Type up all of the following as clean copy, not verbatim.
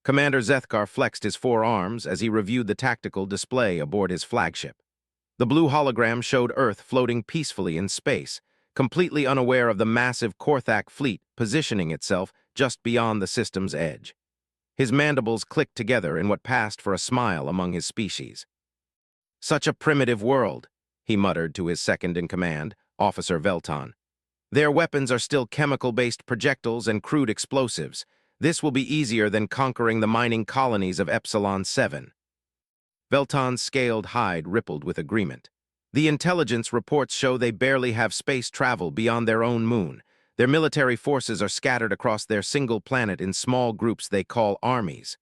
Commander Zethkar flexed his four arms as he reviewed the tactical display aboard his flagship. The blue hologram showed Earth floating peacefully in space, completely unaware of the massive Korthak fleet positioning itself just beyond the system's edge. His mandibles clicked together in what passed for a smile among his species. "Such a primitive world," he muttered to his second-in-command, Officer Velton. "Their weapons are still chemical-based projectiles and crude explosives. This will be easier than conquering the mining colonies of Epsilon 7. Velton's scaled hide rippled with agreement. "The intelligence reports show they barely have space travel beyond their own moon. Their military forces are scattered across their single planet in small groups they call armies.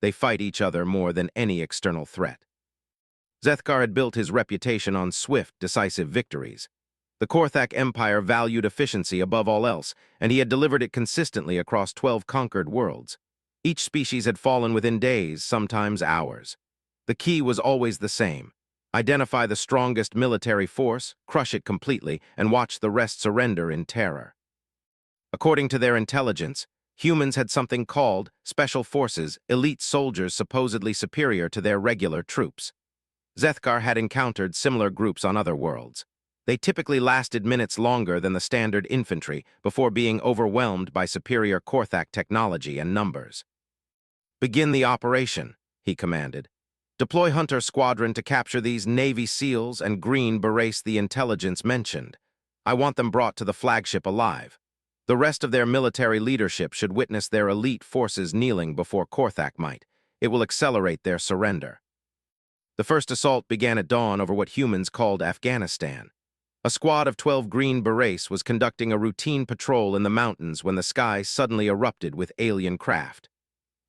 They fight each other more than any external threat." Zethkar had built his reputation on swift, decisive victories. The Korthak Empire valued efficiency above all else, and he had delivered it consistently across 12 conquered worlds. Each species had fallen within days, sometimes hours. The key was always the same: identify the strongest military force, crush it completely, and watch the rest surrender in terror. According to their intelligence, humans had something called special forces, elite soldiers supposedly superior to their regular troops. Zethkar had encountered similar groups on other worlds. They typically lasted minutes longer than the standard infantry before being overwhelmed by superior Korthak technology and numbers. "Begin the operation," he commanded. "Deploy Hunter Squadron to capture these Navy SEALs and Green Berets the intelligence mentioned. I want them brought to the flagship alive. The rest of their military leadership should witness their elite forces kneeling before Korthak might. It will accelerate their surrender." The first assault began at dawn over what humans called Afghanistan. A squad of 12 Green Berets was conducting a routine patrol in the mountains when the sky suddenly erupted with alien craft.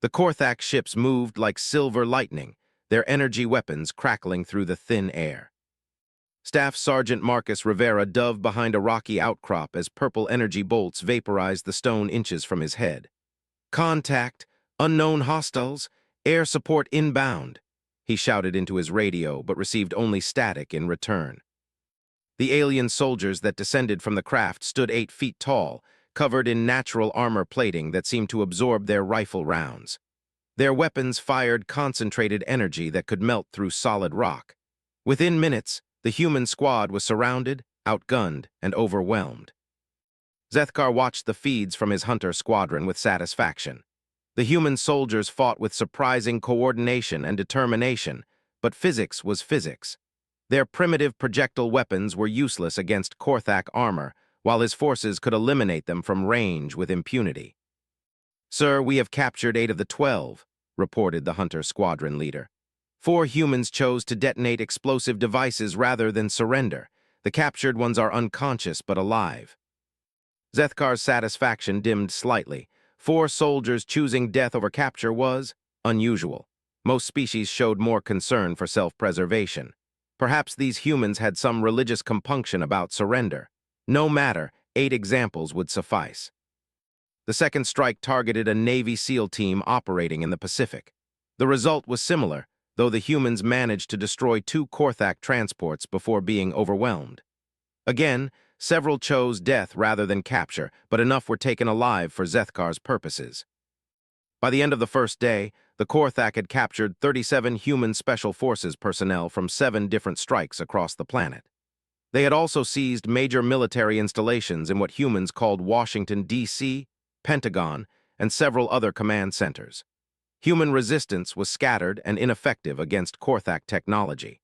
The Korthak ships moved like silver lightning, their energy weapons crackling through the thin air. Staff Sergeant Marcus Rivera dove behind a rocky outcrop as purple energy bolts vaporized the stone inches from his head. "Contact! Unknown hostiles! Air support inbound!" he shouted into his radio, but received only static in return. The alien soldiers that descended from the craft stood 8 feet tall, covered in natural armor plating that seemed to absorb their rifle rounds. Their weapons fired concentrated energy that could melt through solid rock. Within minutes, the human squad was surrounded, outgunned, and overwhelmed. Zethkar watched the feeds from his hunter squadron with satisfaction. The human soldiers fought with surprising coordination and determination, but physics was physics. Their primitive projectile weapons were useless against Korthak armor, while his forces could eliminate them from range with impunity. "Sir, we have captured 8 of the 12, reported the hunter squadron leader. 4 humans chose to detonate explosive devices rather than surrender. The captured ones are unconscious but alive." Zethkar's satisfaction dimmed slightly. 4 soldiers choosing death over capture was unusual. Most species showed more concern for self-preservation. Perhaps these humans had some religious compunction about surrender. No matter, 8 examples would suffice. The second strike targeted a Navy SEAL team operating in the Pacific. The result was similar, though the humans managed to destroy 2 Korthak transports before being overwhelmed. Again, several chose death rather than capture, but enough were taken alive for Zethkar's purposes. By the end of the first day, the Korthak had captured 37 human Special Forces personnel from 7 different strikes across the planet. They had also seized major military installations in what humans called Washington, D.C., Pentagon, and several other command centers. Human resistance was scattered and ineffective against Korthak technology.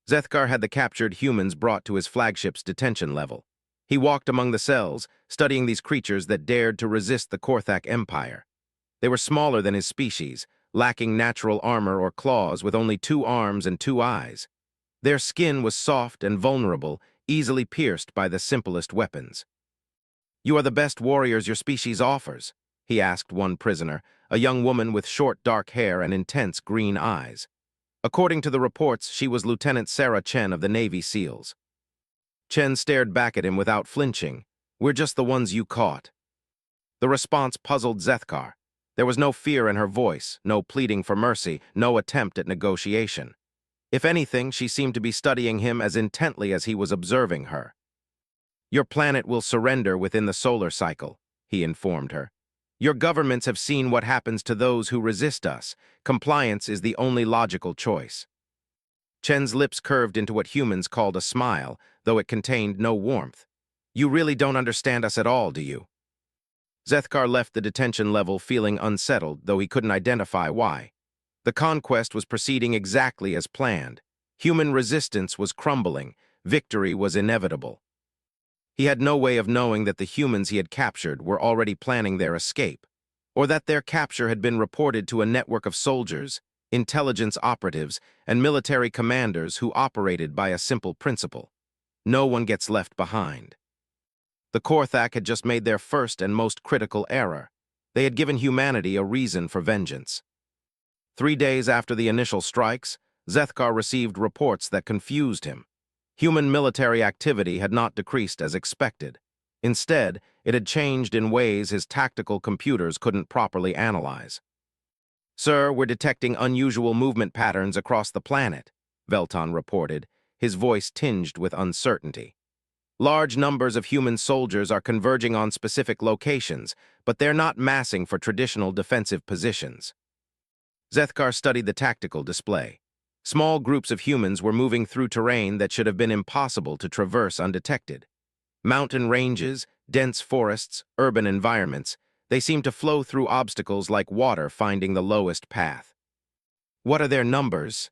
Zethkar had the captured humans brought to his flagship's detention level. He walked among the cells, studying these creatures that dared to resist the Korthak Empire. They were smaller than his species, lacking natural armor or claws, with only 2 arms and 2 eyes. Their skin was soft and vulnerable, easily pierced by the simplest weapons. "You are the best warriors your species offers," he asked one prisoner, a young woman with short dark hair and intense green eyes. According to the reports, she was Lieutenant Sarah Chen of the Navy SEALs. Chen stared back at him without flinching. "We're just the ones you caught." The response puzzled Zethkar. There was no fear in her voice, no pleading for mercy, no attempt at negotiation. If anything, she seemed to be studying him as intently as he was observing her. "Your planet will surrender within the solar cycle," he informed her. Your governments have seen what happens to those who resist us. Compliance is the only logical choice. Chen's lips curved into what humans called a smile, though it contained no warmth. You really don't understand us at all, do you? Zethkar left the detention level feeling unsettled, though he couldn't identify why. The conquest was proceeding exactly as planned. Human resistance was crumbling. Victory was inevitable. He had no way of knowing that the humans he had captured were already planning their escape, or that their capture had been reported to a network of soldiers, intelligence operatives, and military commanders who operated by a simple principle. No one gets left behind. The Korthak had just made their first and most critical error. They had given humanity a reason for vengeance. 3 days after the initial strikes, Zethkar received reports that confused him. Human military activity had not decreased as expected. Instead, it had changed in ways his tactical computers couldn't properly analyze. "Sir, we're detecting unusual movement patterns across the planet," Velton reported, his voice tinged with uncertainty. "Large numbers of human soldiers are converging on specific locations, but they're not massing for traditional defensive positions." Zethkar studied the tactical display. Small groups of humans were moving through terrain that should have been impossible to traverse undetected. Mountain ranges, dense forests, urban environments, they seemed to flow through obstacles like water finding the lowest path. "What are their numbers?"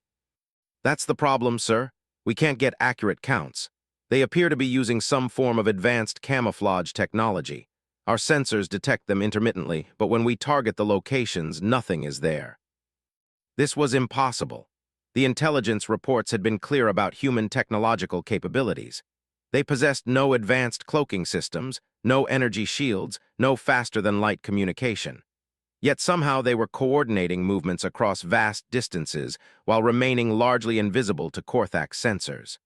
"That's the problem, sir. We can't get accurate counts. They appear to be using some form of advanced camouflage technology. Our sensors detect them intermittently, but when we target the locations, nothing is there." This was impossible. The intelligence reports had been clear about human technological capabilities. They possessed no advanced cloaking systems, no energy shields, no faster-than-light communication. Yet somehow they were coordinating movements across vast distances while remaining largely invisible to Korthak sensors.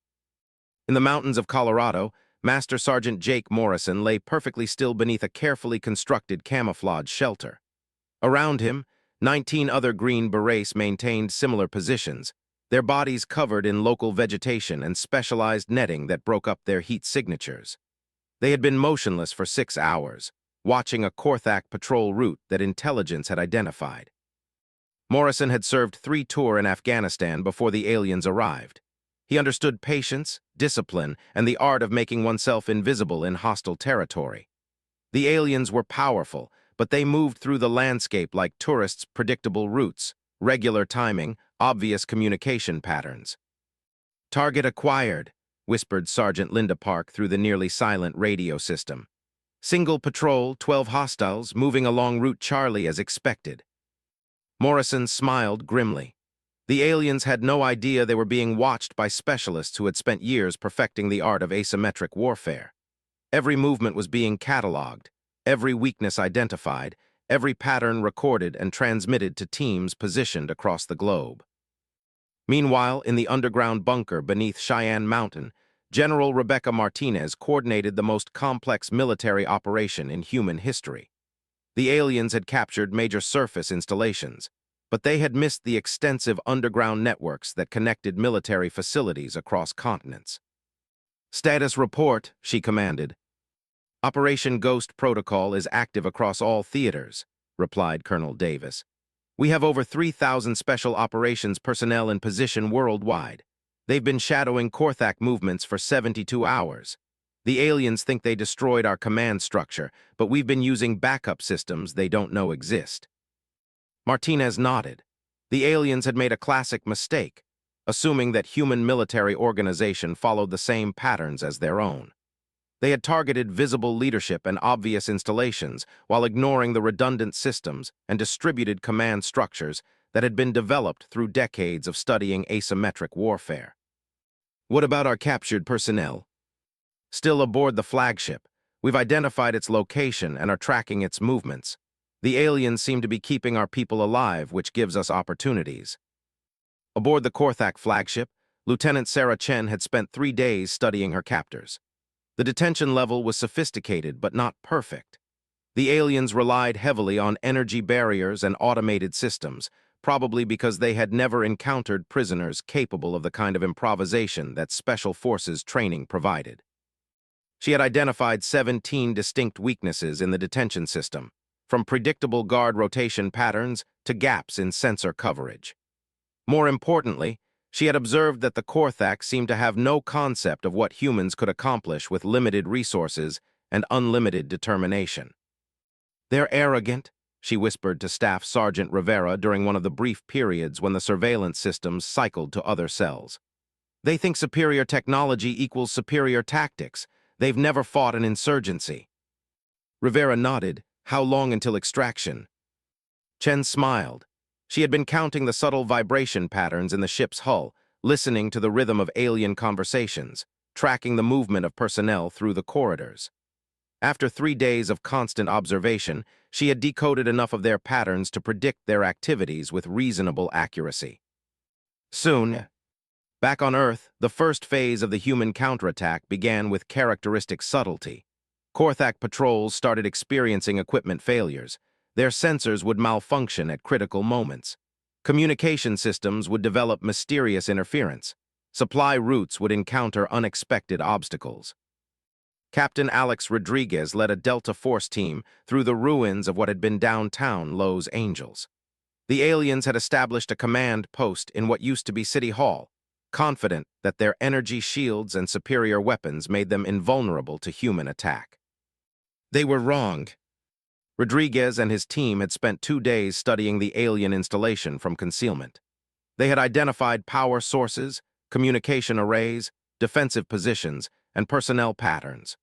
In the mountains of Colorado, Master Sergeant Jake Morrison lay perfectly still beneath a carefully constructed camouflage shelter. Around him, 19 other Green Berets maintained similar positions, their bodies covered in local vegetation and specialized netting that broke up their heat signatures. They had been motionless for 6 hours, watching a Korthak patrol route that intelligence had identified. Morrison had served 3 tours in Afghanistan before the aliens arrived. He understood patience, discipline, and the art of making oneself invisible in hostile territory. The aliens were powerful, but they moved through the landscape like tourists' predictable routes, regular timing, obvious communication patterns. "Target acquired," whispered Sergeant Linda Park through the nearly silent radio system. "Single patrol, 12 hostiles, moving along Route Charlie as expected." Morrison smiled grimly. The aliens had no idea they were being watched by specialists who had spent years perfecting the art of asymmetric warfare. Every movement was being cataloged, every weakness identified, every pattern recorded and transmitted to teams positioned across the globe. Meanwhile, in the underground bunker beneath Cheyenne Mountain, General Rebecca Martinez coordinated the most complex military operation in human history. The aliens had captured major surface installations, but they had missed the extensive underground networks that connected military facilities across continents. "Status report," she commanded. "Operation Ghost Protocol is active across all theaters," replied Colonel Davis. "We have over 3,000 special operations personnel in position worldwide. They've been shadowing Korthak movements for 72 hours. The aliens think they destroyed our command structure, but we've been using backup systems they don't know exist." Martinez nodded. The aliens had made a classic mistake, assuming that human military organization followed the same patterns as their own. They had targeted visible leadership and obvious installations while ignoring the redundant systems and distributed command structures that had been developed through decades of studying asymmetric warfare. "What about our captured personnel?" "Still aboard the flagship. We've identified its location and are tracking its movements. The aliens seem to be keeping our people alive, which gives us opportunities." Aboard the Korthak flagship, Lieutenant Sarah Chen had spent 3 days studying her captors. The detention level was sophisticated but not perfect. The aliens relied heavily on energy barriers and automated systems, probably because they had never encountered prisoners capable of the kind of improvisation that Special Forces training provided. She had identified 17 distinct weaknesses in the detention system, from predictable guard rotation patterns to gaps in sensor coverage. More importantly, she had observed that the Korthak seemed to have no concept of what humans could accomplish with limited resources and unlimited determination. "They're arrogant," she whispered to Staff Sergeant Rivera during one of the brief periods when the surveillance systems cycled to other cells. "They think superior technology equals superior tactics. They've never fought an insurgency." Rivera nodded. "How long until extraction?" Chen smiled. She had been counting the subtle vibration patterns in the ship's hull, listening to the rhythm of alien conversations, tracking the movement of personnel through the corridors. After 3 days of constant observation, she had decoded enough of their patterns to predict their activities with reasonable accuracy. Soon, back on Earth, the first phase of the human counterattack began with characteristic subtlety. Korthak patrols started experiencing equipment failures. Their sensors would malfunction at critical moments. Communication systems would develop mysterious interference. Supply routes would encounter unexpected obstacles. Captain Alex Rodriguez led a Delta Force team through the ruins of what had been downtown Los Angeles. The aliens had established a command post in what used to be City Hall, confident that their energy shields and superior weapons made them invulnerable to human attack. They were wrong. Rodriguez and his team had spent 2 days studying the alien installation from concealment. They had identified power sources, communication arrays, defensive positions, and personnel patterns.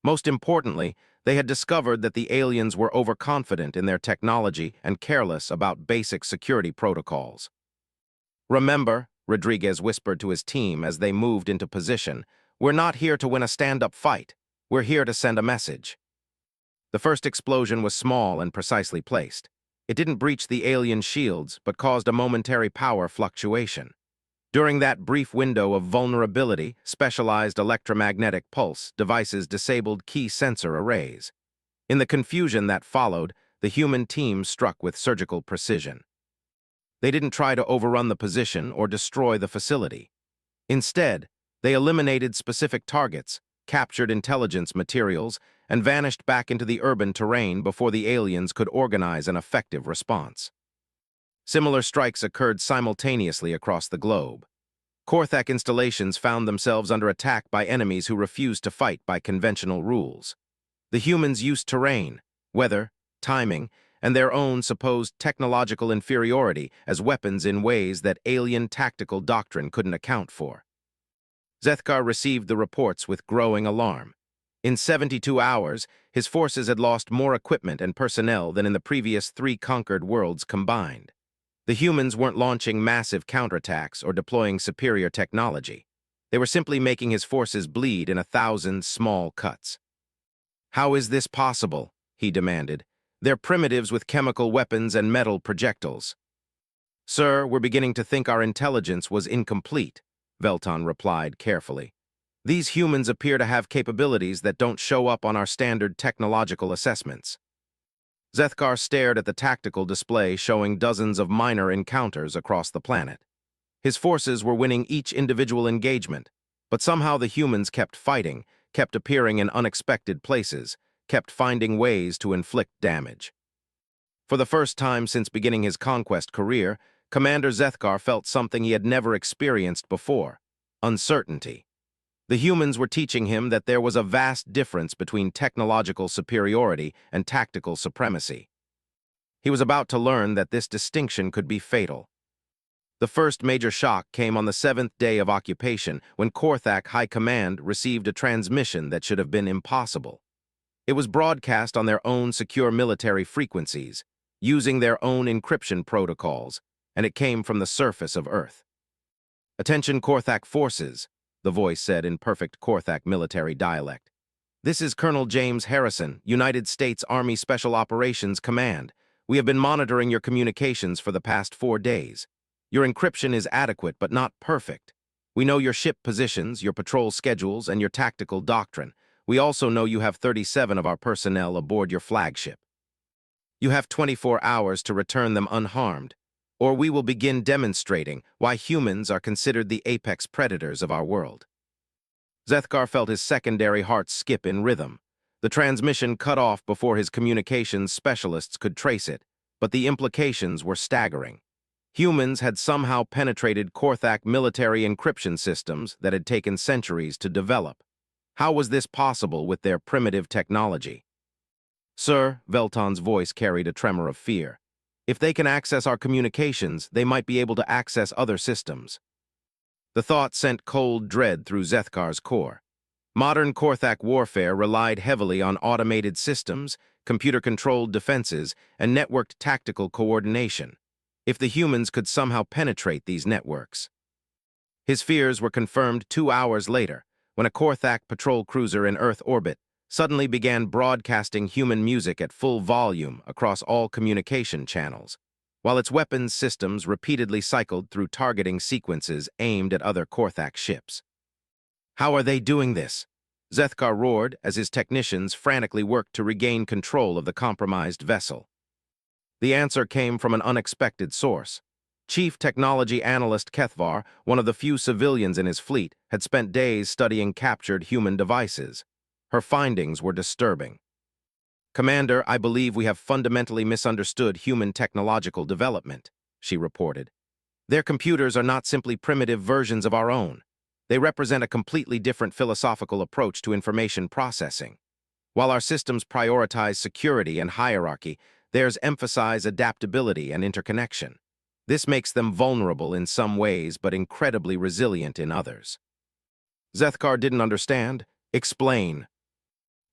Most importantly, they had discovered that the aliens were overconfident in their technology and careless about basic security protocols. "Remember," Rodriguez whispered to his team as they moved into position, "we're not here to win a stand-up fight. We're here to send a message." The first explosion was small and precisely placed. It didn't breach the alien shields, but caused a momentary power fluctuation. During that brief window of vulnerability, specialized electromagnetic pulse devices disabled key sensor arrays. In the confusion that followed, the human team struck with surgical precision. They didn't try to overrun the position or destroy the facility. Instead, they eliminated specific targets, captured intelligence materials, and vanished back into the urban terrain before the aliens could organize an effective response. Similar strikes occurred simultaneously across the globe. Korthak installations found themselves under attack by enemies who refused to fight by conventional rules. The humans used terrain, weather, timing, and their own supposed technological inferiority as weapons in ways that alien tactical doctrine couldn't account for. Zethkar received the reports with growing alarm. In 72 hours, his forces had lost more equipment and personnel than in the previous 3 conquered worlds combined. The humans weren't launching massive counterattacks or deploying superior technology. They were simply making his forces bleed in 1,000 small cuts. "How is this possible?" he demanded. "They're primitives with chemical weapons and metal projectiles." "Sir, we're beginning to think our intelligence was incomplete," Velton replied carefully. "These humans appear to have capabilities that don't show up on our standard technological assessments." Zethkar stared at the tactical display showing dozens of minor encounters across the planet. His forces were winning each individual engagement, but somehow the humans kept fighting, kept appearing in unexpected places, kept finding ways to inflict damage. For the first time since beginning his conquest career, Commander Zethkar felt something he had never experienced before: uncertainty. The humans were teaching him that there was a vast difference between technological superiority and tactical supremacy. He was about to learn that this distinction could be fatal. The first major shock came on the 7th day of occupation when Korthak High Command received a transmission that should have been impossible. It was broadcast on their own secure military frequencies, using their own encryption protocols, and it came from the surface of Earth. "Attention Korthak forces," the voice said in perfect Korthak military dialect. "This is Colonel James Harrison, United States Army Special Operations Command. We have been monitoring your communications for the past 4 days. Your encryption is adequate but not perfect. We know your ship positions, your patrol schedules, and your tactical doctrine. We also know you have 37 of our personnel aboard your flagship. You have 24 hours to return them unharmed, or we will begin demonstrating why humans are considered the apex predators of our world." Zethkar felt his secondary heart skip in rhythm. The transmission cut off before his communications specialists could trace it, but the implications were staggering. Humans had somehow penetrated Korthak military encryption systems that had taken centuries to develop. How was this possible with their primitive technology? Sir, Velton's voice carried a tremor of fear. If they can access our communications, they might be able to access other systems. The thought sent cold dread through Zethkar's core. Modern Korthak warfare relied heavily on automated systems, computer-controlled defenses, and networked tactical coordination. If the humans could somehow penetrate these networks. His fears were confirmed 2 hours later, when a Korthak patrol cruiser in Earth orbit suddenly began broadcasting human music at full volume across all communication channels, while its weapons systems repeatedly cycled through targeting sequences aimed at other Korthak ships. How are they doing this? Zethkar roared as his technicians frantically worked to regain control of the compromised vessel. The answer came from an unexpected source. Chief Technology Analyst Kethvar, one of the few civilians in his fleet, had spent days studying captured human devices. Her findings were disturbing. "Commander, I believe we have fundamentally misunderstood human technological development," she reported. "Their computers are not simply primitive versions of our own. They represent a completely different philosophical approach to information processing. While our systems prioritize security and hierarchy, theirs emphasize adaptability and interconnection. This makes them vulnerable in some ways but incredibly resilient in others." Zethkar didn't understand. "Explain."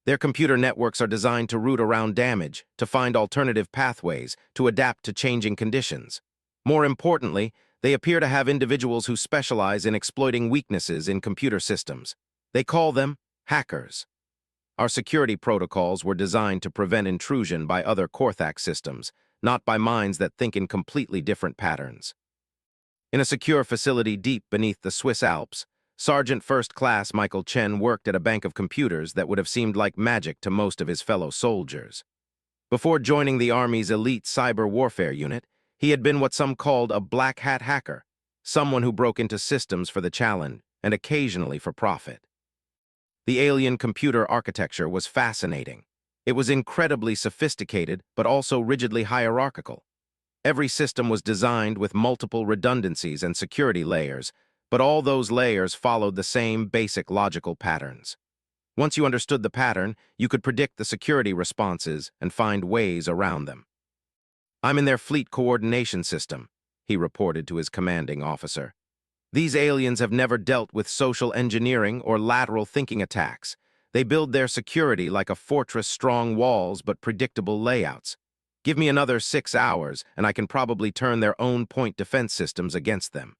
"Their computer networks are designed to route around damage, to find alternative pathways, to adapt to changing conditions. More importantly, they appear to have individuals who specialize in exploiting weaknesses in computer systems. They call them hackers. Our security protocols were designed to prevent intrusion by other Korthak systems, not by minds that think in completely different patterns." In a secure facility deep beneath the Swiss Alps, Sergeant First Class Michael Chen worked at a bank of computers that would have seemed like magic to most of his fellow soldiers. Before joining the Army's elite cyber warfare unit, he had been what some called a black hat hacker, someone who broke into systems for the challenge and occasionally for profit. The alien computer architecture was fascinating. It was incredibly sophisticated but also rigidly hierarchical. Every system was designed with multiple redundancies and security layers, but all those layers followed the same basic logical patterns. Once you understood the pattern, you could predict the security responses and find ways around them. "I'm in their fleet coordination system," he reported to his commanding officer. "These aliens have never dealt with social engineering or lateral thinking attacks. They build their security like a fortress, strong walls but predictable layouts. Give me another 6 hours, and I can probably turn their own point defense systems against them."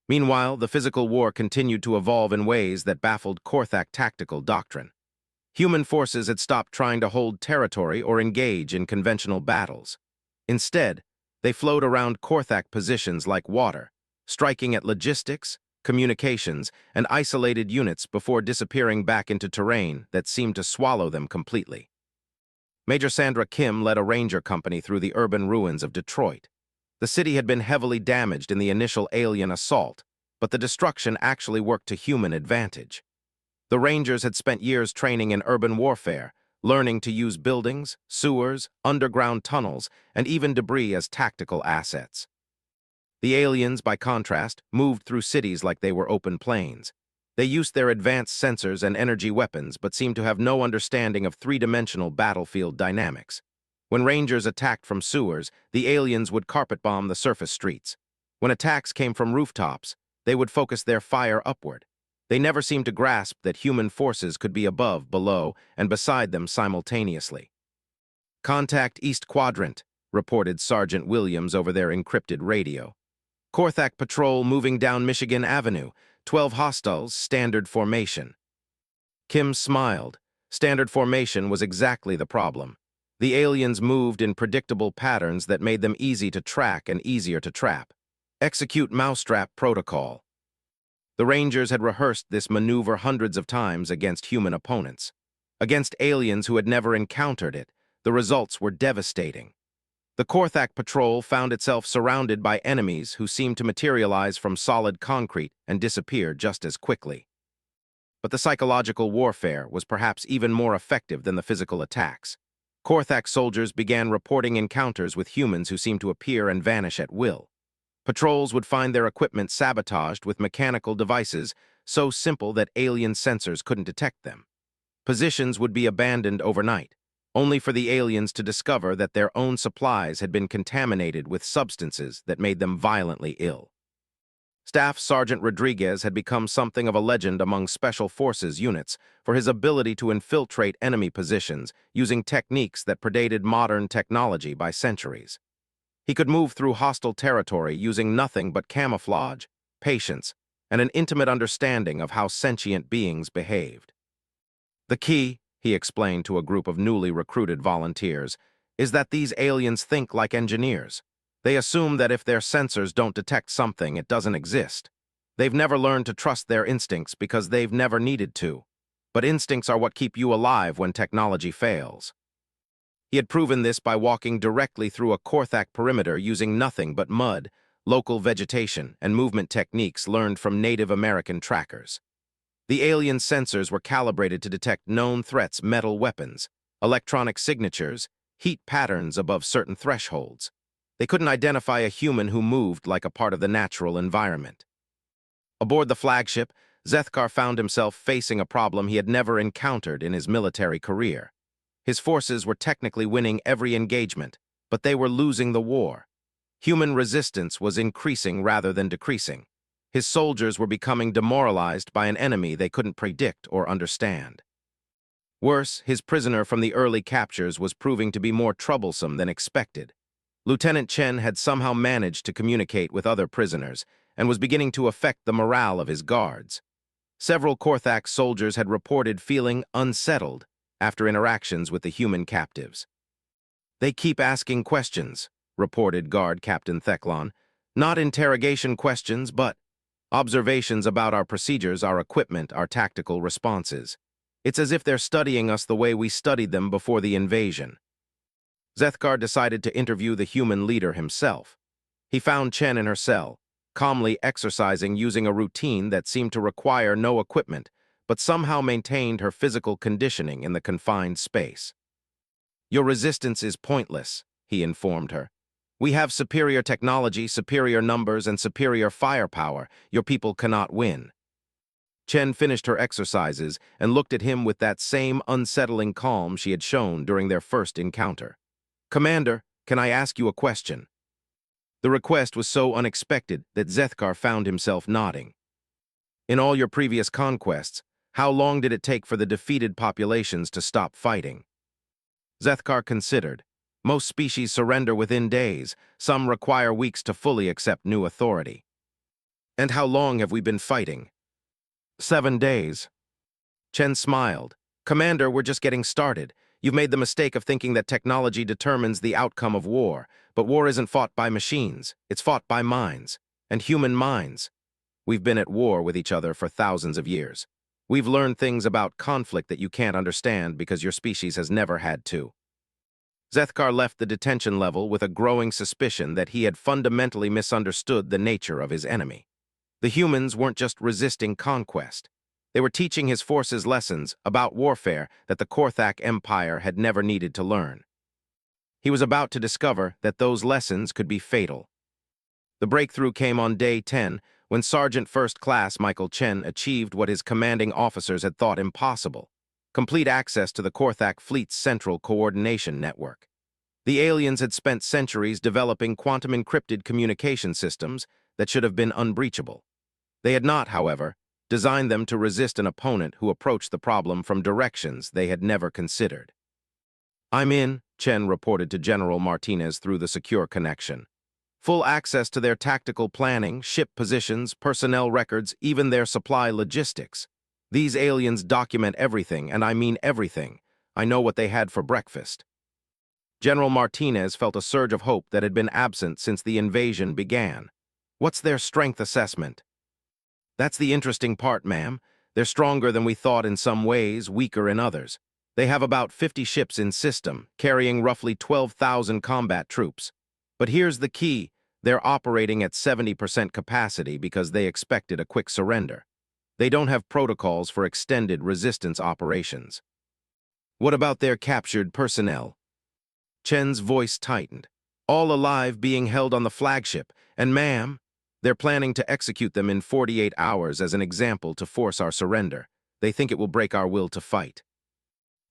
Meanwhile, the physical war continued to evolve in ways that baffled Korthak tactical doctrine. Human forces had stopped trying to hold territory or engage in conventional battles. Instead, they flowed around Korthak positions like water, striking at logistics, communications, and isolated units before disappearing back into terrain that seemed to swallow them completely. Major Sandra Kim led a ranger company through the urban ruins of Detroit. The city had been heavily damaged in the initial alien assault, but the destruction actually worked to human advantage. The Rangers had spent years training in urban warfare, learning to use buildings, sewers, underground tunnels, and even debris as tactical assets. The aliens, by contrast, moved through cities like they were open plains. They used their advanced sensors and energy weapons but seemed to have no understanding of three-dimensional battlefield dynamics. When Rangers attacked from sewers, the aliens would carpet bomb the surface streets. When attacks came from rooftops, they would focus their fire upward. They never seemed to grasp that human forces could be above, below, and beside them simultaneously. "Contact East Quadrant," reported Sergeant Williams over their encrypted radio. "Korthak patrol moving down Michigan Avenue. 12 hostiles, standard formation." Kim smiled. Standard formation was exactly the problem. The aliens moved in predictable patterns that made them easy to track and easier to trap. Execute mousetrap protocol. The Rangers had rehearsed this maneuver hundreds of times against human opponents. Against aliens who had never encountered it, the results were devastating. The Korthak patrol found itself surrounded by enemies who seemed to materialize from solid concrete and disappear just as quickly. But the psychological warfare was perhaps even more effective than the physical attacks. Korthak soldiers began reporting encounters with humans who seemed to appear and vanish at will. Patrols would find their equipment sabotaged with mechanical devices so simple that alien sensors couldn't detect them. Positions would be abandoned overnight, only for the aliens to discover that their own supplies had been contaminated with substances that made them violently ill. Staff Sergeant Rodriguez had become something of a legend among Special Forces units for his ability to infiltrate enemy positions using techniques that predated modern technology by centuries. He could move through hostile territory using nothing but camouflage, patience, and an intimate understanding of how sentient beings behaved. The key, he explained to a group of newly recruited volunteers, is that these aliens think like engineers. They assume that if their sensors don't detect something, it doesn't exist. They've never learned to trust their instincts because they've never needed to. But instincts are what keep you alive when technology fails. He had proven this by walking directly through a Korthak perimeter using nothing but mud, local vegetation, and movement techniques learned from Native American trackers. The alien sensors were calibrated to detect known threats, metal weapons, electronic signatures, heat patterns above certain thresholds. They couldn't identify a human who moved like a part of the natural environment. Aboard the flagship, Zethkar found himself facing a problem he had never encountered in his military career. His forces were technically winning every engagement, but they were losing the war. Human resistance was increasing rather than decreasing. His soldiers were becoming demoralized by an enemy they couldn't predict or understand. Worse, his prisoner from the early captures was proving to be more troublesome than expected. Lieutenant Chen had somehow managed to communicate with other prisoners and was beginning to affect the morale of his guards. Several Korthak soldiers had reported feeling unsettled after interactions with the human captives. "They keep asking questions," reported Guard Captain Thecklon. "Not interrogation questions, but observations about our procedures, our equipment, our tactical responses. It's as if they're studying us the way we studied them before the invasion." Zethkar decided to interview the human leader himself. He found Chen in her cell, calmly exercising using a routine that seemed to require no equipment, but somehow maintained her physical conditioning in the confined space. "Your resistance is pointless," he informed her. "We have superior technology, superior numbers, and superior firepower. Your people cannot win." Chen finished her exercises and looked at him with that same unsettling calm she had shown during their first encounter. "Commander, can I ask you a question?" The request was so unexpected that Zethkar found himself nodding. "In all your previous conquests, how long did it take for the defeated populations to stop fighting?" Zethkar considered. "Most species surrender within days. Some require weeks to fully accept new authority." "And how long have we been fighting?" 7 days. Chen smiled. "Commander, we're just getting started. You've made the mistake of thinking that technology determines the outcome of war, but war isn't fought by machines. It's fought by minds, and human minds. We've been at war with each other for thousands of years. We've learned things about conflict that you can't understand because your species has never had to." Zethkar left the detention level with a growing suspicion that he had fundamentally misunderstood the nature of his enemy. The humans weren't just resisting conquest. They were teaching his forces lessons about warfare that the Korthak Empire had never needed to learn. He was about to discover that those lessons could be fatal. The breakthrough came on day 10, when Sergeant First Class Michael Chen achieved what his commanding officers had thought impossible: complete access to the Korthak Fleet's central coordination network. The aliens had spent centuries developing quantum-encrypted communication systems that should have been unbreachable. They had not, however, designed them to resist an opponent who approached the problem from directions they had never considered. "I'm in," Chen reported to General Martinez through the secure connection. "Full access to their tactical planning, ship positions, personnel records, even their supply logistics. These aliens document everything, and I mean everything. I know what they had for breakfast." General Martinez felt a surge of hope that had been absent since the invasion began. "What's their strength assessment?" "That's the interesting part, ma'am. They're stronger than we thought in some ways, weaker in others. They have about 50 ships in system, carrying roughly 12,000 combat troops. But here's the key: they're operating at 70% capacity because they expected a quick surrender. They don't have protocols for extended resistance operations. What about their captured personnel? Chen's voice tightened. All alive being held on the flagship, and ma'am, they're planning to execute them in 48 hours as an example to force our surrender. They think it will break our will to fight.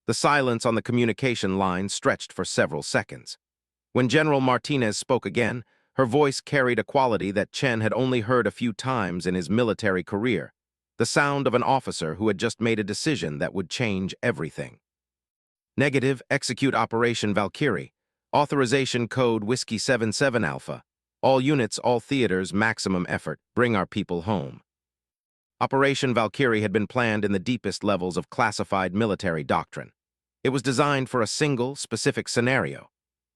The silence on the communication line stretched for several seconds. When General Martinez spoke again, her voice carried a quality that Chen had only heard a few times in his military career, the sound of an officer who had just made a decision that would change everything. Negative, execute Operation Valkyrie. Authorization code Whiskey 77 Alpha. All units, all theaters, maximum effort. Bring our people home. Operation Valkyrie had been planned in the deepest levels of classified military doctrine. It was designed for a single, specific scenario: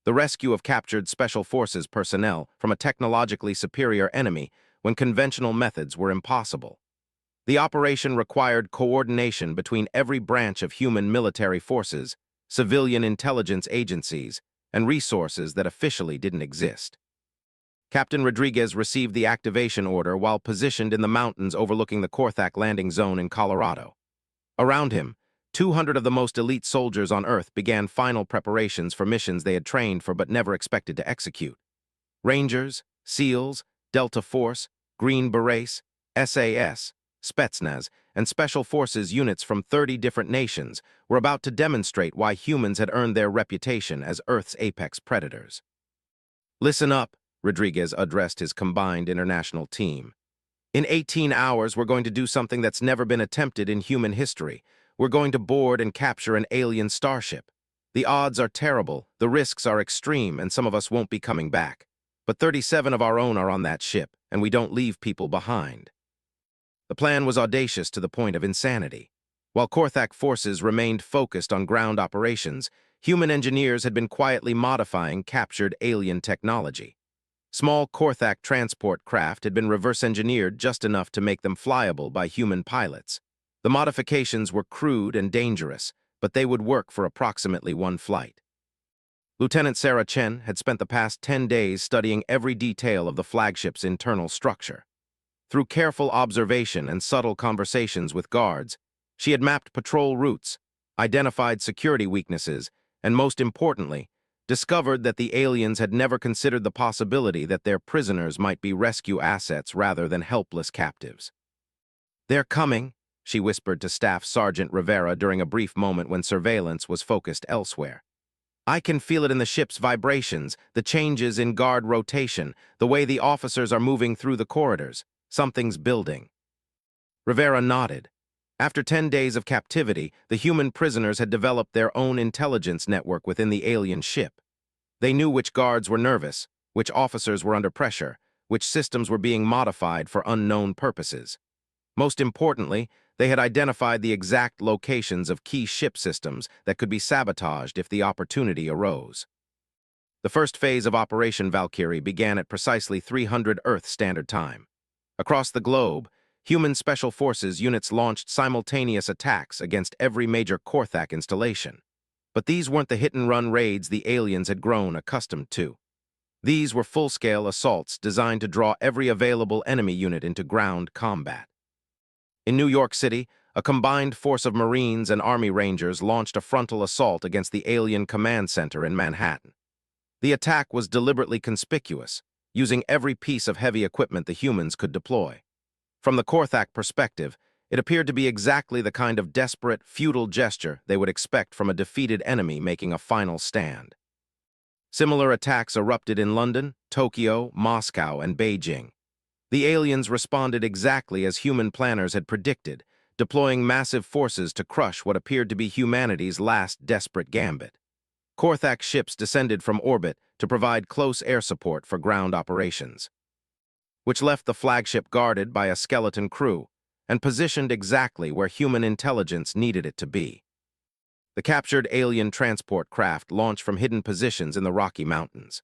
the rescue of captured Special Forces personnel from a technologically superior enemy when conventional methods were impossible. The operation required coordination between every branch of human military forces, civilian intelligence agencies, and resources that officially didn't exist. Captain Rodriguez received the activation order while positioned in the mountains overlooking the Korthak landing zone in Colorado. Around him, 200 of the most elite soldiers on Earth began final preparations for missions they had trained for but never expected to execute. Rangers, SEALs, Delta Force, Green Berets, SAS, Spetsnaz, and Special Forces units from 30 different nations were about to demonstrate why humans had earned their reputation as Earth's apex predators. Listen up, Rodriguez addressed his combined international team. In 18 hours, we're going to do something that's never been attempted in human history. We're going to board and capture an alien starship. The odds are terrible, the risks are extreme, and some of us won't be coming back. But 37 of our own are on that ship, and we don't leave people behind. The plan was audacious to the point of insanity. While Korthak forces remained focused on ground operations, human engineers had been quietly modifying captured alien technology. Small Korthak transport craft had been reverse-engineered just enough to make them flyable by human pilots. The modifications were crude and dangerous, but they would work for approximately one flight. Lieutenant Sarah Chen had spent the past 10 days studying every detail of the flagship's internal structure. Through careful observation and subtle conversations with guards, she had mapped patrol routes, identified security weaknesses, and most importantly, discovered that the aliens had never considered the possibility that their prisoners might be rescue assets rather than helpless captives. "They're coming," she whispered to Staff Sergeant Rivera during a brief moment when surveillance was focused elsewhere. "I can feel it in the ship's vibrations, the changes in guard rotation, the way the officers are moving through the corridors. Something's building." Rivera nodded. After 10 days of captivity, the human prisoners had developed their own intelligence network within the alien ship. They knew which guards were nervous, which officers were under pressure, which systems were being modified for unknown purposes. Most importantly, they had identified the exact locations of key ship systems that could be sabotaged if the opportunity arose. The first phase of Operation Valkyrie began at precisely 300 Earth Standard Time. Across the globe, human Special Forces units launched simultaneous attacks against every major Korthak installation. But these weren't the hit-and-run raids the aliens had grown accustomed to. These were full-scale assaults designed to draw every available enemy unit into ground combat. In New York City, a combined force of Marines and Army Rangers launched a frontal assault against the Alien Command Center in Manhattan. The attack was deliberately conspicuous, using every piece of heavy equipment the humans could deploy. From the Korthak perspective, it appeared to be exactly the kind of desperate, futile gesture they would expect from a defeated enemy making a final stand. Similar attacks erupted in London, Tokyo, Moscow, and Beijing. The aliens responded exactly as human planners had predicted, deploying massive forces to crush what appeared to be humanity's last desperate gambit. Korthak ships descended from orbit to provide close air support for ground operations, which left the flagship guarded by a skeleton crew and positioned exactly where human intelligence needed it to be. The captured alien transport craft launched from hidden positions in the Rocky Mountains.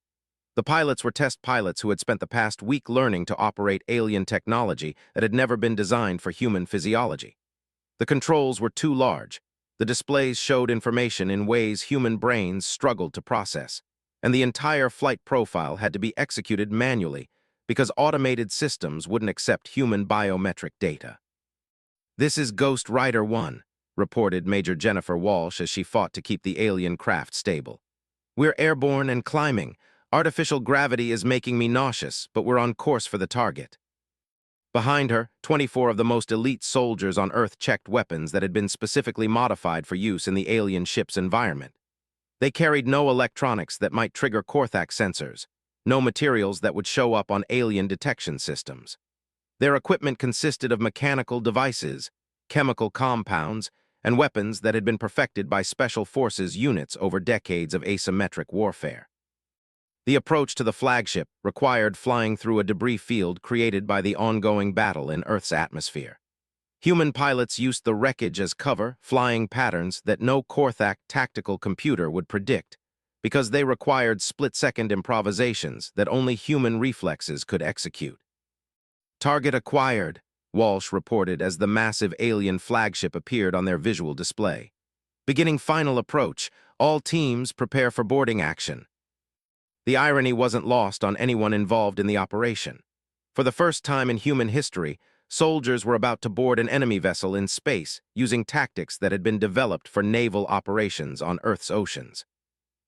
The pilots were test pilots who had spent the past week learning to operate alien technology that had never been designed for human physiology. The controls were too large. The displays showed information in ways human brains struggled to process, and the entire flight profile had to be executed manually because automated systems wouldn't accept human biometric data. "This is Ghost Rider 1, reported Major Jennifer Walsh as she fought to keep the alien craft stable. "We're airborne and climbing. Artificial gravity is making me nauseous, but we're on course for the target." Behind her, 24 of the most elite soldiers on Earth checked weapons that had been specifically modified for use in the alien ship's environment. They carried no electronics that might trigger Korthak sensors, no materials that would show up on alien detection systems. Their equipment consisted of mechanical devices, chemical compounds, and weapons that had been perfected by Special Forces units over decades of asymmetric warfare. The approach to the flagship required flying through a debris field created by the ongoing battle in Earth's atmosphere. Human pilots used the wreckage as cover, flying patterns that no Korthak tactical computer would predict, because they required split-second improvisations that only human reflexes could execute. "Target acquired," Walsh reported as the massive alien flagship appeared on their visual display. "Beginning final approach. All teams prepare for boarding action." The irony wasn't lost on anyone involved in the operation. For the first time in human history, soldiers were about to board an enemy vessel in space using tactics that had been developed for naval operations on Earth's oceans.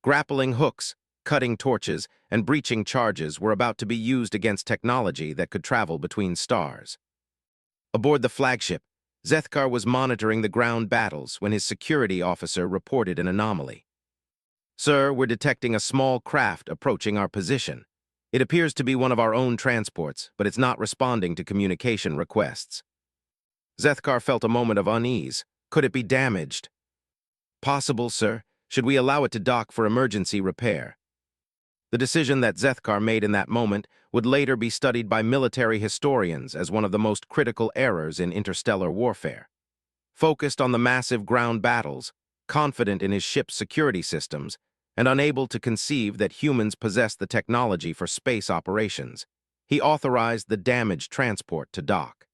Grappling hooks, cutting torches, and breaching charges were about to be used against technology that could travel between stars. Aboard the flagship, Zethkar was monitoring the ground battles when his security officer reported an anomaly. "Sir, we're detecting a small craft approaching our position. It appears to be one of our own transports, but it's not responding to communication requests." Zethkar felt a moment of unease. Could it be damaged? "Possible, sir. Should we allow it to dock for emergency repair?" The decision that Zethkar made in that moment would later be studied by military historians as one of the most critical errors in interstellar warfare. Focused on the massive ground battles, confident in his ship's security systems, and unable to conceive that humans possess the technology for space operations, he authorized the damaged transport to dock.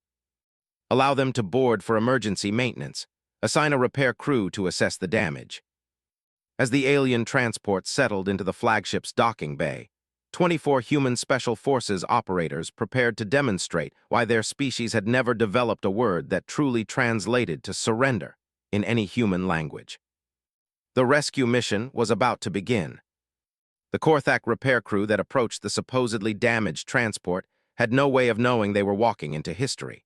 Allow them to board for emergency maintenance. Assign a repair crew to assess the damage. As the alien transport settled into the flagship's docking bay, 24 human Special Forces operators prepared to demonstrate why their species had never developed a word that truly translated to surrender in any human language. The rescue mission was about to begin. The Korthak repair crew that approached the supposedly damaged transport had no way of knowing they were walking into history.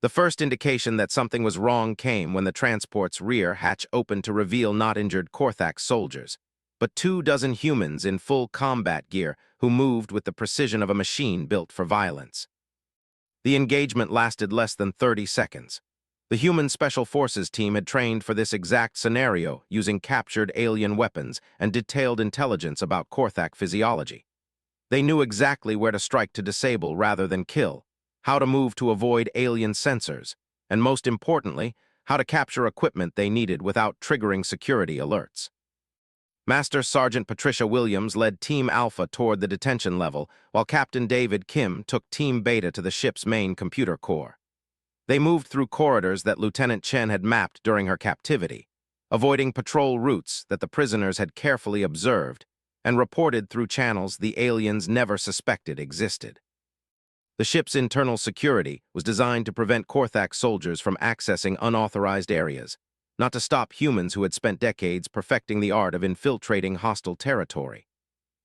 The first indication that something was wrong came when the transport's rear hatch opened to reveal not injured Korthak soldiers, but 24 humans in full combat gear who moved with the precision of a machine built for violence. The engagement lasted less than 30 seconds. The human Special Forces team had trained for this exact scenario using captured alien weapons and detailed intelligence about Korthak physiology. They knew exactly where to strike to disable rather than kill, how to move to avoid alien sensors, and most importantly, how to capture equipment they needed without triggering security alerts. Master Sergeant Patricia Williams led Team Alpha toward the detention level, while Captain David Kim took Team Beta to the ship's main computer core. They moved through corridors that Lieutenant Chen had mapped during her captivity, avoiding patrol routes that the prisoners had carefully observed, and reported through channels the aliens never suspected existed. The ship's internal security was designed to prevent Korthak soldiers from accessing unauthorized areas, not to stop humans who had spent decades perfecting the art of infiltrating hostile territory.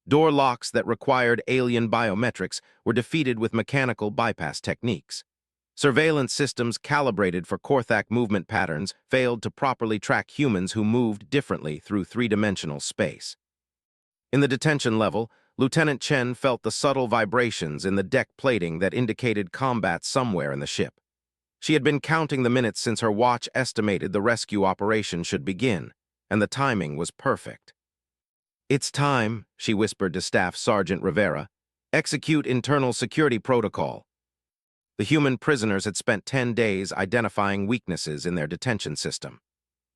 Door locks that required alien biometrics were defeated with mechanical bypass techniques. Surveillance systems calibrated for Korthak movement patterns failed to properly track humans who moved differently through three-dimensional space. In the detention level, Lieutenant Chen felt the subtle vibrations in the deck plating that indicated combat somewhere in the ship. She had been counting the minutes since her watch estimated the rescue operation should begin, and the timing was perfect. "It's time," she whispered to Staff Sergeant Rivera. "Execute internal security protocol." The human prisoners had spent 10 days identifying weaknesses in their detention system.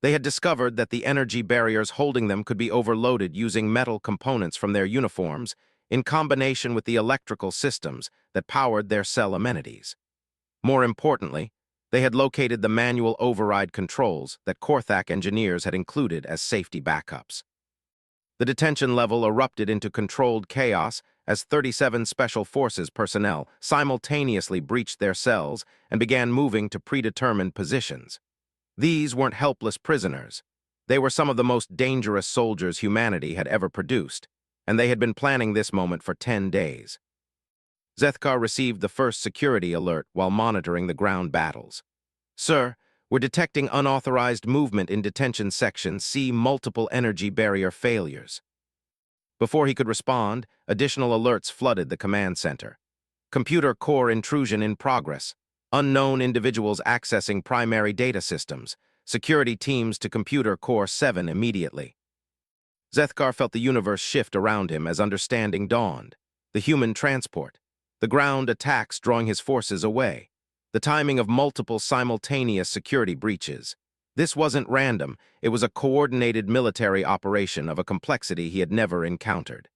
They had discovered that the energy barriers holding them could be overloaded using metal components from their uniforms in combination with the electrical systems that powered their cell amenities. More importantly, they had located the manual override controls that Korthak engineers had included as safety backups. The detention level erupted into controlled chaos as 37 Special Forces personnel simultaneously breached their cells and began moving to predetermined positions. These weren't helpless prisoners. They were some of the most dangerous soldiers humanity had ever produced, and they had been planning this moment for 10 days. Zethkar received the first security alert while monitoring the ground battles. "Sir, we're detecting unauthorized movement in detention section. See multiple energy barrier failures." Before he could respond, additional alerts flooded the command center. Computer core intrusion in progress. Unknown individuals accessing primary data systems. Security teams to Computer Core 7 immediately. Zethkar felt the universe shift around him as understanding dawned. The human transport. The ground attacks drawing his forces away. The timing of multiple simultaneous security breaches. This wasn't random, it was a coordinated military operation of a complexity he had never encountered.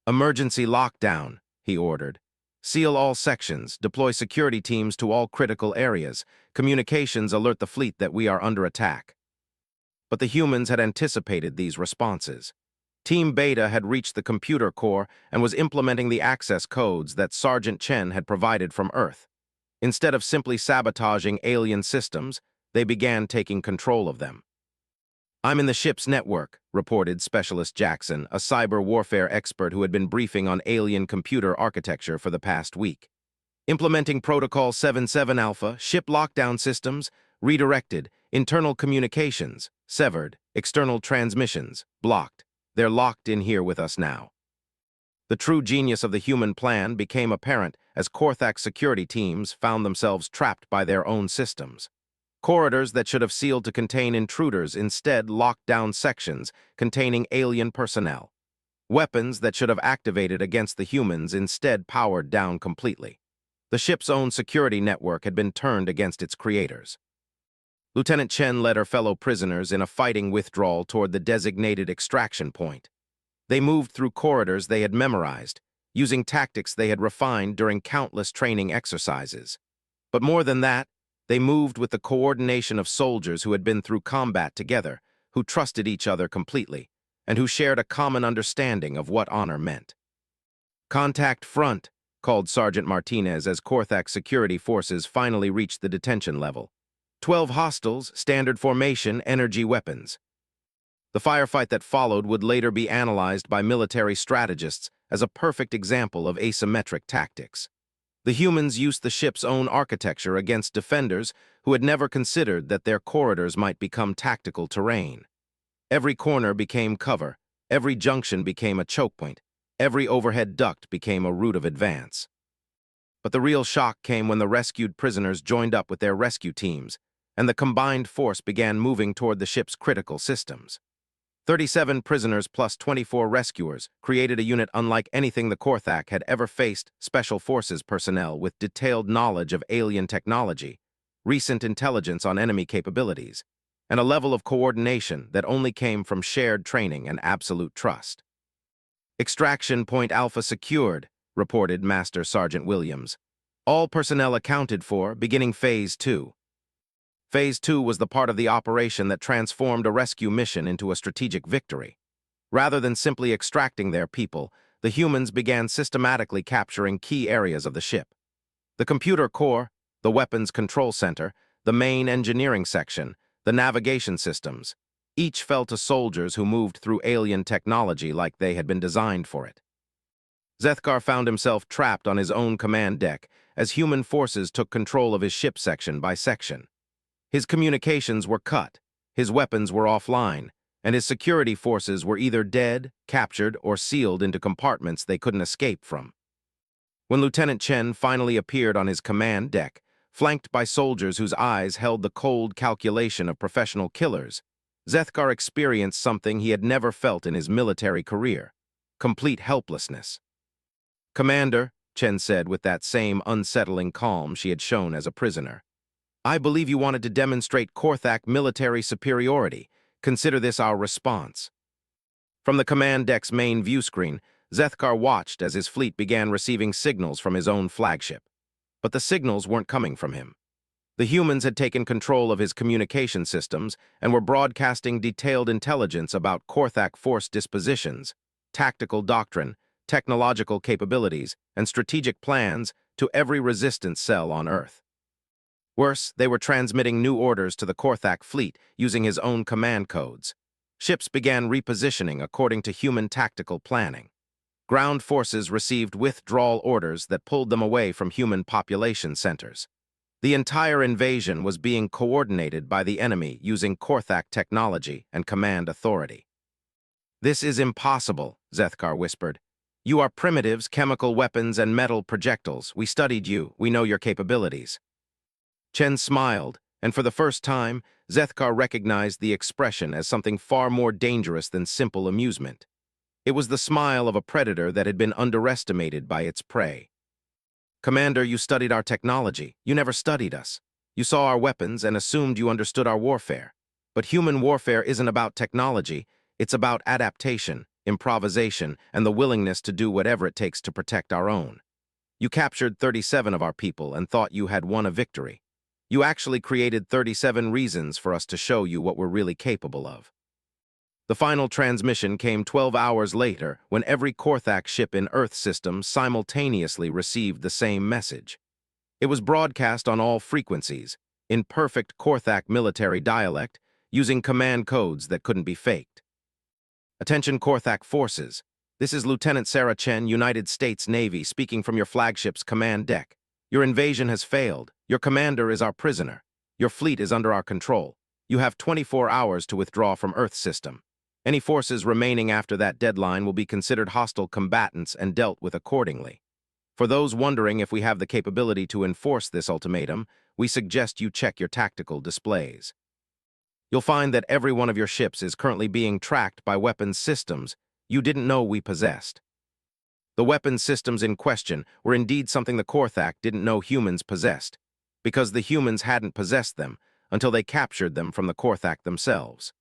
"Emergency lockdown," he ordered. "Seal all sections, deploy security teams to all critical areas. Communications alert the fleet that we are under attack." But the humans had anticipated these responses. Team Beta had reached the computer core and was implementing the access codes that Sergeant Chen had provided from Earth. Instead of simply sabotaging alien systems, they began taking control of them. "I'm in the ship's network," reported Specialist Jackson, a cyber warfare expert who had been briefing on alien computer architecture for the past week. "Implementing Protocol 77 Alpha, ship lockdown systems, redirected, internal communications, severed, external transmissions, blocked. They're locked in here with us now." The true genius of the human plan became apparent as Korthak's security teams found themselves trapped by their own systems. Corridors that should have sealed to contain intruders instead locked down sections containing alien personnel. Weapons that should have activated against the humans instead powered down completely. The ship's own security network had been turned against its creators. Lieutenant Chen led her fellow prisoners in a fighting withdrawal toward the designated extraction point. They moved through corridors they had memorized, using tactics they had refined during countless training exercises. But more than that, they moved with the coordination of soldiers who had been through combat together, who trusted each other completely, and who shared a common understanding of what honor meant. "Contact front," called Sergeant Martinez as Korthak security forces finally reached the detention level. 12 hostiles, standard formation, energy weapons. The firefight that followed would later be analyzed by military strategists as a perfect example of asymmetric tactics. The humans used the ship's own architecture against defenders who had never considered that their corridors might become tactical terrain. Every corner became cover, every junction became a choke point, every overhead duct became a route of advance. But the real shock came when the rescued prisoners joined up with their rescue teams, and the combined force began moving toward the ship's critical systems. 37 prisoners plus 24 rescuers created a unit unlike anything the Korthak had ever faced. Special Forces personnel with detailed knowledge of alien technology, recent intelligence on enemy capabilities, and a level of coordination that only came from shared training and absolute trust. "Extraction Point Alpha secured," reported Master Sergeant Williams. "All personnel accounted for, beginning Phase 2. Phase 2 was the part of the operation that transformed a rescue mission into a strategic victory. Rather than simply extracting their people, the humans began systematically capturing key areas of the ship. The computer core, the weapons control center, the main engineering section, the navigation systems, each fell to soldiers who moved through alien technology like they had been designed for it. Zethkar found himself trapped on his own command deck as human forces took control of his ship section by section. His communications were cut, his weapons were offline, and his security forces were either dead, captured, or sealed into compartments they couldn't escape from. When Lieutenant Chen finally appeared on his command deck, flanked by soldiers whose eyes held the cold calculation of professional killers, Zethkar experienced something he had never felt in his military career: complete helplessness. "Commander," Chen said with that same unsettling calm she had shown as a prisoner, "I believe you wanted to demonstrate Korthak military superiority. Consider this our response." From the command deck's main view screen, Zethkar watched as his fleet began receiving signals from his own flagship. But the signals weren't coming from him. The humans had taken control of his communication systems and were broadcasting detailed intelligence about Korthak force dispositions, tactical doctrine, technological capabilities, and strategic plans to every resistance cell on Earth. Worse, they were transmitting new orders to the Korthak fleet using his own command codes. Ships began repositioning according to human tactical planning. Ground forces received withdrawal orders that pulled them away from human population centers. The entire invasion was being coordinated by the enemy using Korthak technology and command authority. "This is impossible," Zethkar whispered. "You are primitives, chemical weapons, and metal projectiles. We studied you. We know your capabilities." Chen smiled, and for the first time, Zethkar recognized the expression as something far more dangerous than simple amusement. It was the smile of a predator that had been underestimated by its prey. "Commander, you studied our technology. You never studied us. You saw our weapons and assumed you understood our warfare. But human warfare isn't about technology. It's about adaptation, improvisation, and the willingness to do whatever it takes to protect our own. You captured 37 of our people and thought you had won a victory. You actually created 37 reasons for us to show you what we're really capable of." The final transmission came 12 hours later when every Korthak ship in Earth system simultaneously received the same message. It was broadcast on all frequencies, in perfect Korthak military dialect, using command codes that couldn't be faked. "Attention Korthak forces. This is Lieutenant Sarah Chen, United States Navy, speaking from your flagship's command deck. Your invasion has failed. Your commander is our prisoner. Your fleet is under our control. You have 24 hours to withdraw from Earth system. Any forces remaining after that deadline will be considered hostile combatants and dealt with accordingly. For those wondering if we have the capability to enforce this ultimatum, we suggest you check your tactical displays. You'll find that every one of your ships is currently being tracked by weapons systems you didn't know we possessed. The weapons systems in question were indeed something the Korthak didn't know humans possessed, because the humans hadn't possessed them until they captured them from the Korthak themselves.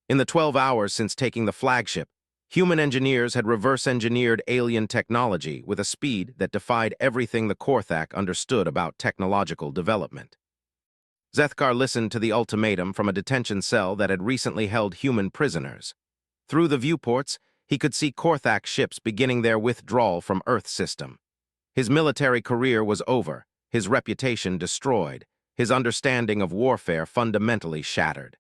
In the 12 hours since taking the flagship, human engineers had reverse-engineered alien technology with a speed that defied everything the Korthak understood about technological development. Zethkar listened to the ultimatum from a detention cell that had recently held human prisoners. Through the viewports, he could see Korthak ships beginning their withdrawal from Earth system. His military career was over, his reputation destroyed, his understanding of warfare fundamentally shattered.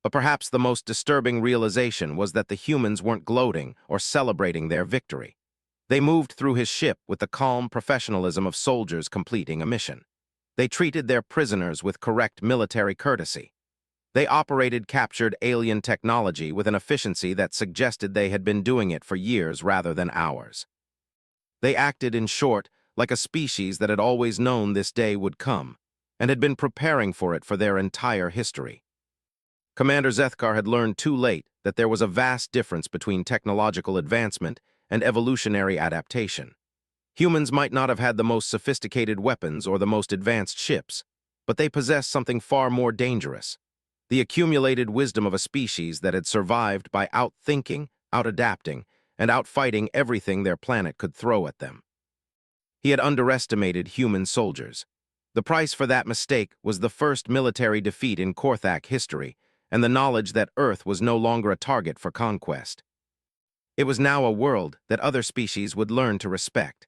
But perhaps the most disturbing realization was that the humans weren't gloating or celebrating their victory. They moved through his ship with the calm professionalism of soldiers completing a mission. They treated their prisoners with correct military courtesy. They operated captured alien technology with an efficiency that suggested they had been doing it for years rather than hours. They acted, in short, like a species that had always known this day would come, and had been preparing for it for their entire history. Commander Zethkar had learned too late that there was a vast difference between technological advancement and evolutionary adaptation. Humans might not have had the most sophisticated weapons or the most advanced ships, but they possessed something far more dangerous: the accumulated wisdom of a species that had survived by outthinking, outadapting, and outfighting everything their planet could throw at them. He had underestimated human soldiers. The price for that mistake was the first military defeat in Korthak history, and the knowledge that Earth was no longer a target for conquest. It was now a world that other species would learn to respect.